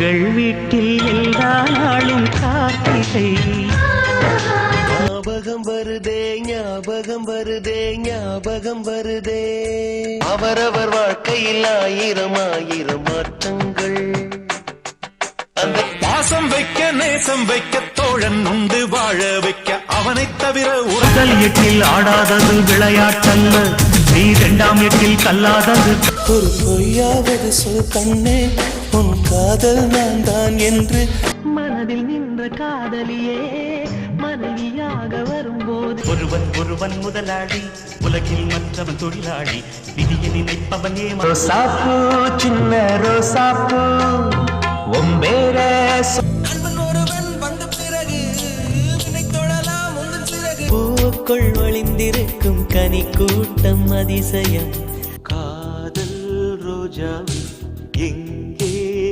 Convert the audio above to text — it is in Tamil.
எங்கள் வீட்டில் எல்லா நாளும் கார்த்திகை. ஞாபகம் வருதே ஞாபகம் வருதே ஞாபகம் வருதே, அவரவர் வாழ்க்கையில் ஆயிரம் ஆயிரம் மாற்றங்கள். அந்த பாசம் வைக்க நேசம் வைக்க தோழன் உண்டு வாழ வைக்க, அவனை தவிர முதல் எட்டில் ஆடாதது விளையாட்டல்ல, நீ இரண்டாம் எட்டில் கல்லாதது. ஒரு பொய்யாவது சொல் கண்ணே, உன் காதல் நான் தான் என்று. மனதில் நின்ற காதலியே மனைவியாக வரும்போது, ஒருவன் ஒருவன் முதலாளி, உலகில் மற்றவன் தொழிலாளி, விதியை நினைப்பவன் ஏமா. ரோசாப்பூ சின்ன ரோசாப்பூ ஒம்பேர ஒருவன் வந்த பிறகு தொழலாம் உங்கள் பிறகு. பூக்குள் ஒளிந்திருக்கும் கனி கூட்டம் அதிசயம். காதல் ரோஜாவே